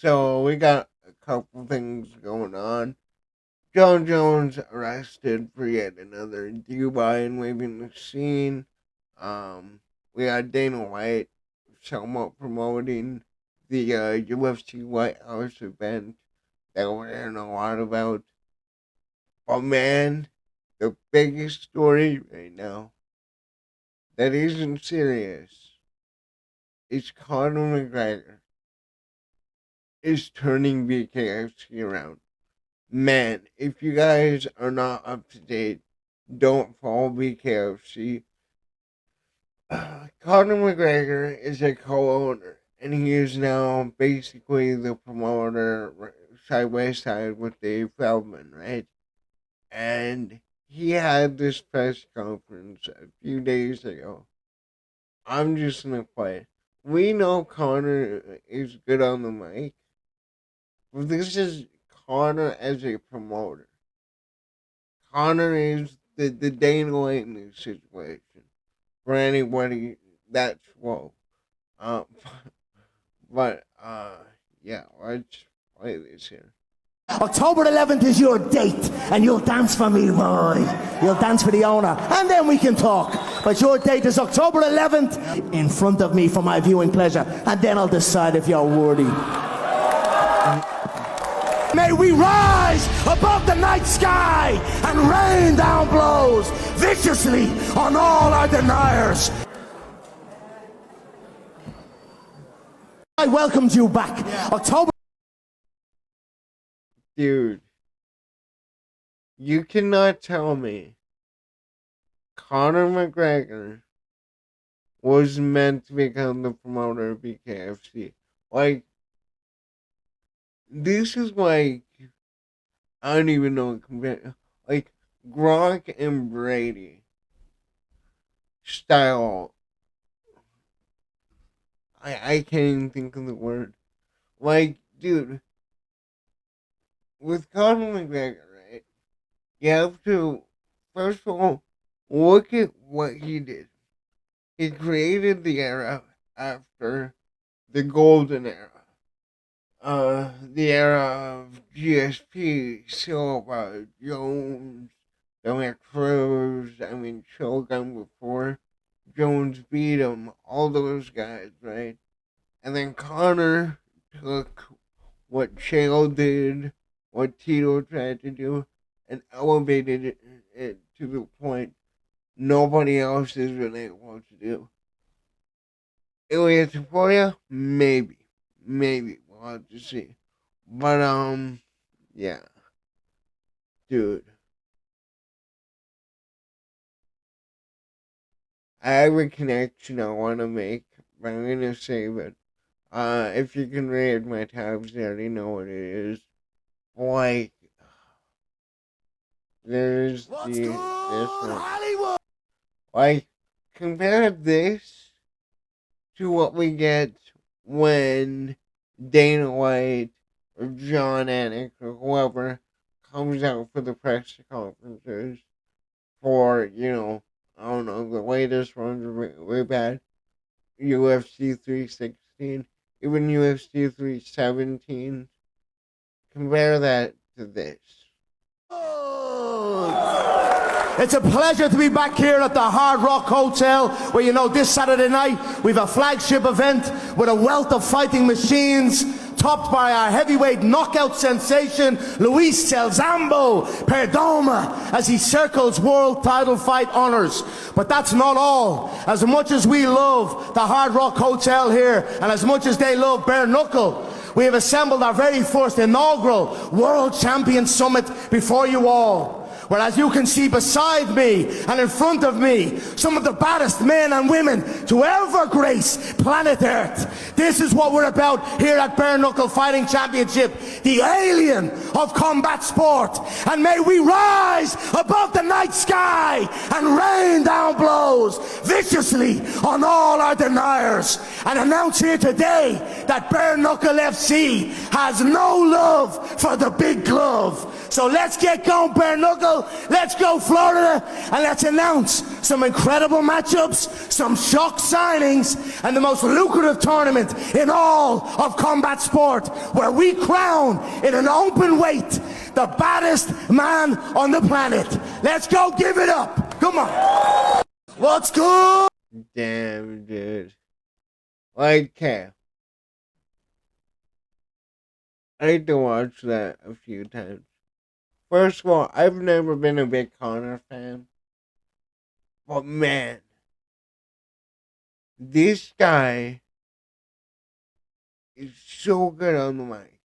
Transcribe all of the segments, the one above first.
So we got a couple things going on. John Jones arrested for yet another DUI and waving the scene. We got Dana White somewhat promoting the UFC White House event that we're hearing a lot about. But man, the biggest story right now that isn't serious is Conor McGregor is turning Bkfc around. Man, if you guys are not up to date, don't follow Bkfc. Conor McGregor is a co-owner, and he is now basically the promoter side by side with Dave Feldman, right? And he had this press conference a few days ago. I'm just gonna play it. We know Conor is good on the mic, but this is Conor as a promoter. Conor is the Dana White in this situation. For anybody that's woke. Um, yeah, let's play this here. October 11th is your date, and you'll dance for me, boy. You'll dance for the owner, and then we can talk. But your date is October 11th in front of me for my viewing pleasure, and then I'll decide if you're worthy. May we rise above the night sky and rain down blows viciously on all our deniers. I welcomed you back. October. Dude, you cannot tell me Conor McGregor was meant to become the promoter of BKFC. Like, this is like, I don't even know what compare, like Gronk and Brady style. I can't even think of the word. Like, dude, with Conor McGregor, right? You have to, first of all, look at what he did. He created the era after the golden era. The era of GSP, Silva, Jones, Dominic Cruz, Shogun before Jones beat him, all those guys, right? And then Conor took what Chael did, what Tito tried to do, and elevated it to the point nobody else has been able to do. Ilya Taporia, maybe. We'll have to see. But, yeah. Dude. I have a connection I want to make, but I'm going to save it. If you can read my tabs, you already know what it is. Like, there's this one. Hollywood? Like, compare this to what we get when Dana White or John Anik or whoever comes out for the press conferences for, I don't know, the latest ones are way bad. UFC 316, even UFC 317. Compare that to this. It's a pleasure to be back here at the Hard Rock Hotel, where this Saturday night we have a flagship event with a wealth of fighting machines, topped by our heavyweight knockout sensation, Luis Celzambo Perdomo, as he circles world title fight honors. But that's not all. As much as we love the Hard Rock Hotel here, and as much as they love Bare Knuckle, we have assembled our very first inaugural World Champion Summit before you all. Well, as you can see beside me and in front of me, some of the baddest men and women to ever grace planet Earth. This is what we're about here at Bare Knuckle Fighting Championship, the alien of combat sport. And may we rise above the night sky and rain down blows viciously on all our deniers. And announce here today that Bare Knuckle FC has no love for the big glove. So let's get going, Bare Knuckle. people. Let's go, Florida, and let's announce some incredible matchups, some shock signings, and the most lucrative tournament in all of combat sport, where we crown in an open weight the baddest man on the planet. Let's go give it up. Come on. What's good? Damn, dude. Like, I need to watch that a few times. First of all, I've never been a big Conor fan. But man, this guy is so good on the mic.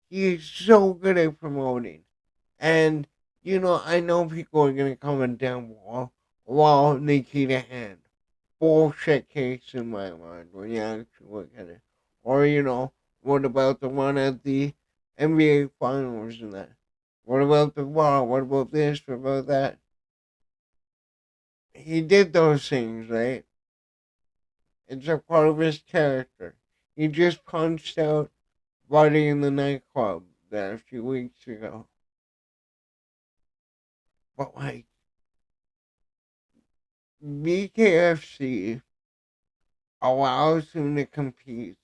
He is so good at promoting. And, I know people are going to comment down wall Nikita Hand. Bullshit case in my mind when you actually look at it. Or, what about the one at the NBA Finals and that? What about the Raw? What about this? What about that? He did those things, right? It's a part of his character. He just punched out Buddy in the nightclub there a few weeks ago. But, like, Bkfc allows him to compete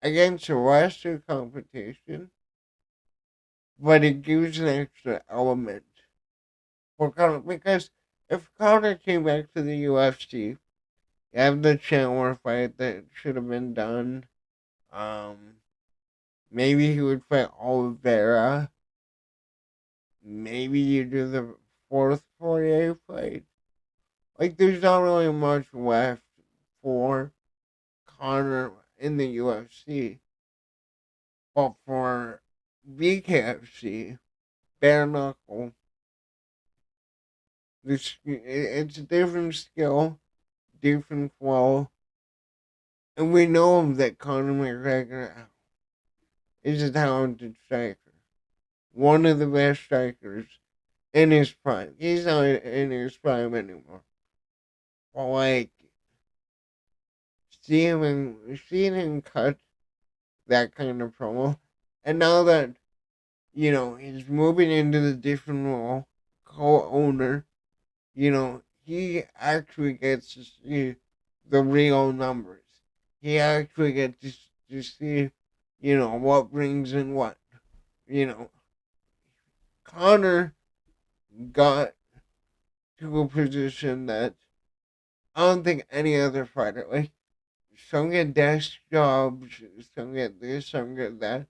against a lesser competition, but it gives an extra element for Conor. Because if Conor came back to the UFC, you have the Chandler fight that should have been done. Maybe he would fight Oliveira. Maybe you do the fourth Poirier fight. Like, there's not really much left for Conor in the UFC. But for BKFC, bare knuckle, it's a different skill, different flow. And we know that Conor McGregor is a talented striker. One of the best strikers in his prime. He's not in his prime anymore. But, like, seeing him cut that kind of promo, and now that, he's moving into the different role, co-owner, he actually gets to see the real numbers. He actually gets to see, what brings in what. Conor got to a position that I don't think any other fighter, like, some get desk jobs, some get this, some get that.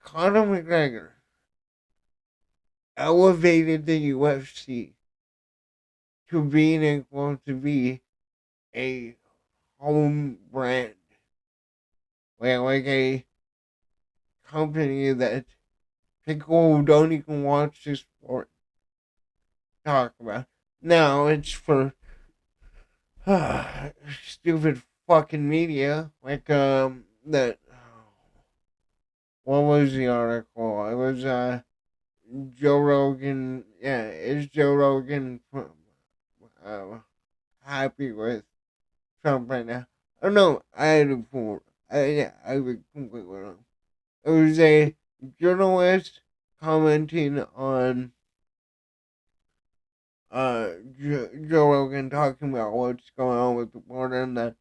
Conor McGregor elevated the UFC to being able to be a home brand. Like a company that people who don't even watch the sport talk about. Now it's for stupid fucking media. Like, that. What was the article? It was, Joe Rogan. Yeah, is Joe Rogan happy with Trump right now? I don't know. I had a fool. I was completely wrong. It was a journalist commenting on Joe Rogan talking about what's going on with the border and that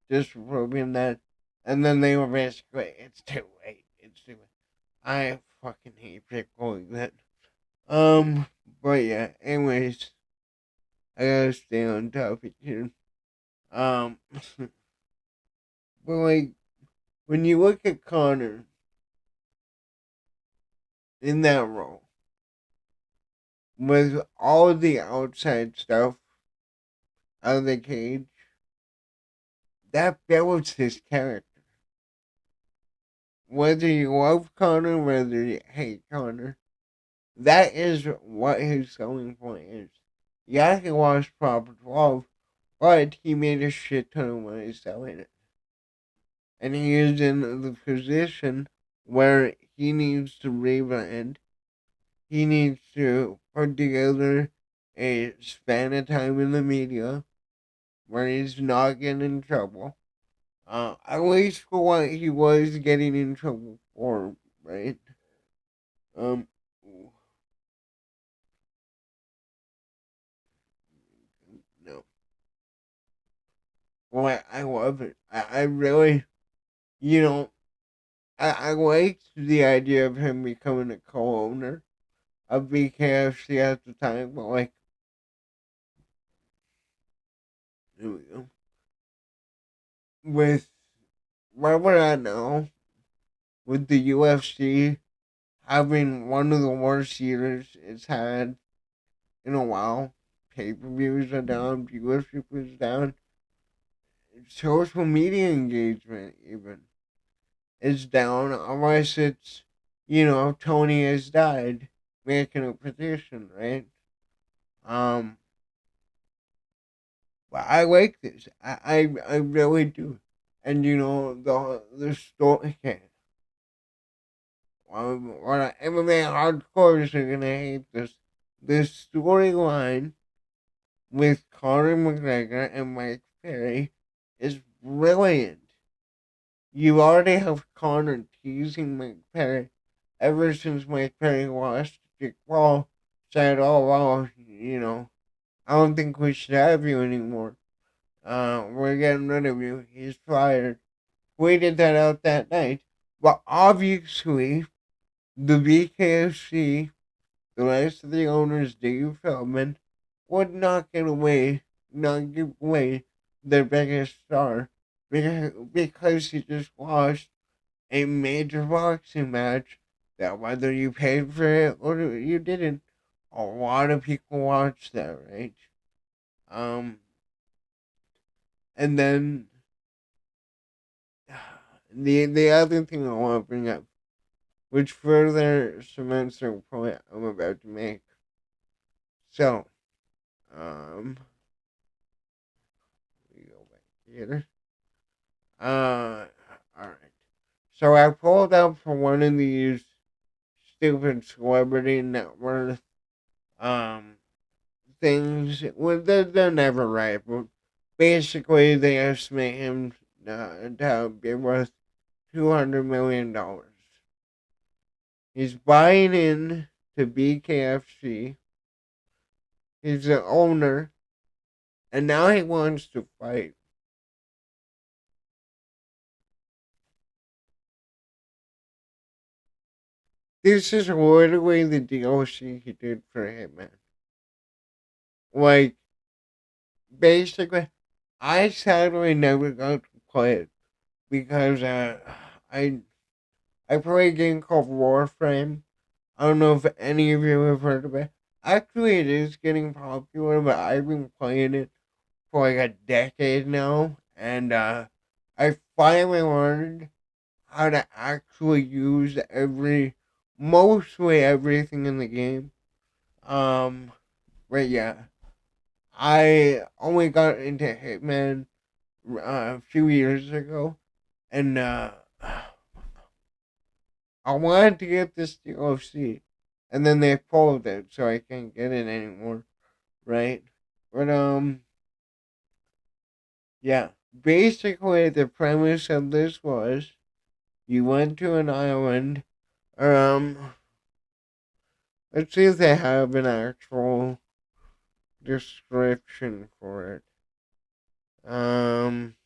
disapproving that, and then they were basically, it's too late. It's too late. I fucking hate people like that. But yeah. Anyways, I gotta stay on topic here. Um, but like, when you look at Conor in that role, with all of the outside stuff out of the cage, that was his character. Whether you love Conor, whether you hate Conor, that is what his selling point is. Yeah, he lost proper 12, but he made a shit ton of money selling it. And he is in the position where he needs to rebrand. He needs to put together a span of time in the media where he's not getting in trouble. At least for what he was getting in trouble for, right? Um, Like, I love it. I really, you know, I liked the idea of him becoming a co-owner of Bkfc at the time, but like, here we go. With where we're at now, with the UFC having one of the worst years it's had in a while, pay per views are down, viewership is down, social media engagement even is down, unless it's, Tony has died making a petition, right? Um, but I like this. I really do. And the story. Okay, what MMA hardcores are gonna hate this. This storyline with Conor McGregor and Mike Perry is brilliant. You already have Conor teasing Mike Perry ever since Mike Perry lost. Jake Paul said, "Oh well, I don't think we should have you anymore. We're getting rid of you. He's fired." Tweeted that out that night. But obviously, the BKFC, the rest of the owners, Dave Feldman, would not give away their biggest star because he just lost a major boxing match that whether you paid for it or you didn't, a lot of people watched that, right? Um, and then the other thing I want to bring up, which further cements the point I'm about to make. So, we go back here. All right. So I pulled up for one of these stupid celebrity net worth um things. Well, they're never right, but basically they estimate him to be worth $200 million. He's buying in to BKFC. He's the owner, and now he wants to fight. This is literally the DLC he did for Hitman. Like, basically, I sadly never got to play it because I I play a game called Warframe. I don't know if any of you have heard of it. Actually, it is getting popular, but I've been playing it for like a decade now, and I finally learned how to actually use mostly everything in the game. Um, but yeah, I only got into Hitman a few years ago, and I wanted to get this DLC, and then they pulled it, so I can't get it anymore, right? But yeah. Basically, the premise of this was you went to an island. Um, let's see if they have an actual description for it. Um,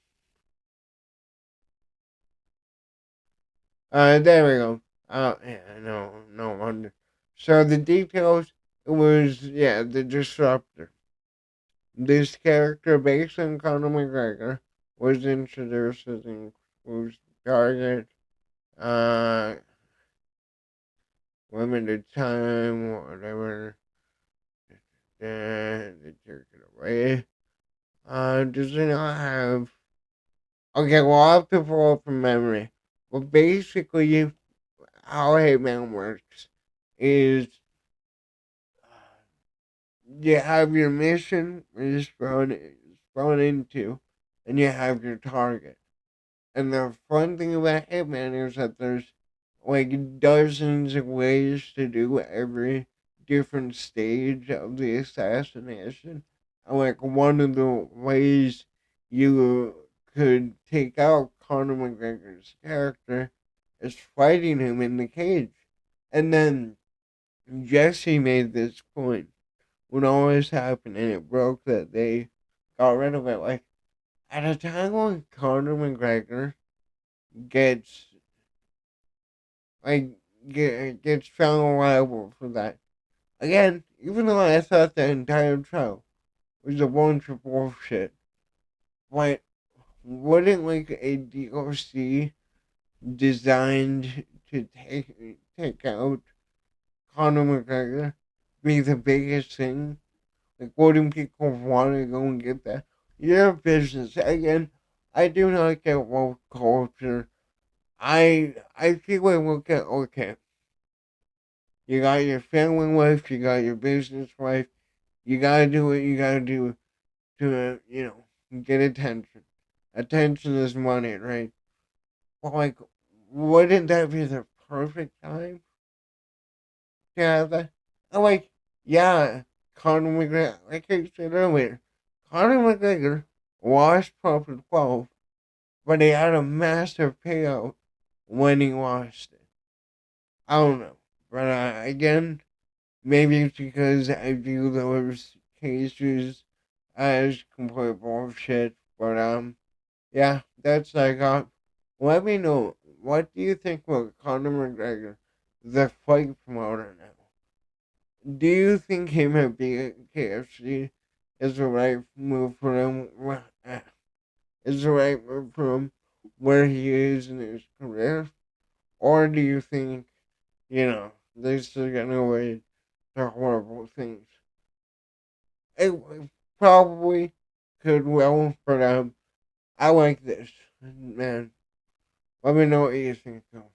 there we go. Yeah, no wonder. So the details, it was, yeah, the Disruptor. This character, based on Conor McGregor, was introduced as an exclusive target. Uh, limited time, whatever. They took it away. Does it not have? Okay, well, I'll have to pull up from memory. But basically, how Hitman works is you have your mission is thrown into, and you have your target. And the fun thing about Hitman is that there's like dozens of ways to do every different stage of the assassination. And like one of the ways you could take out Conor McGregor's character is fighting him in the cage. And then Jesse made this point when all this happened and it broke that they got rid of it. Like, at a time when Conor McGregor gets like gets found liable for that. Again, even though I thought the entire trial was a bunch of bullshit, but wouldn't like a DLC designed to take out Conor McGregor be the biggest thing? Like, wouldn't people want to go and get that? Your business again. I do not get woke culture. I feel like look at okay. You got your family life, you got your business life. You gotta do what you gotta do to get attention. Attention is money, right? But like, wouldn't that be the perfect time to have that? And like, yeah, Conor McGregor, like I said earlier, Conor McGregor lost Profit 12, but he had a massive payout when he lost it. I don't know. But again, maybe it's because I view those cases as complete bullshit. But yeah, that's I got. Let me know, what do you think about Conor McGregor, the fight promoter now? Do you think him at Bkfc is the right move for him? Is the right move for him where he is in his career, or do you think they're still getting away to horrible things? It probably could well, but I like this, man. Let me know what you think though.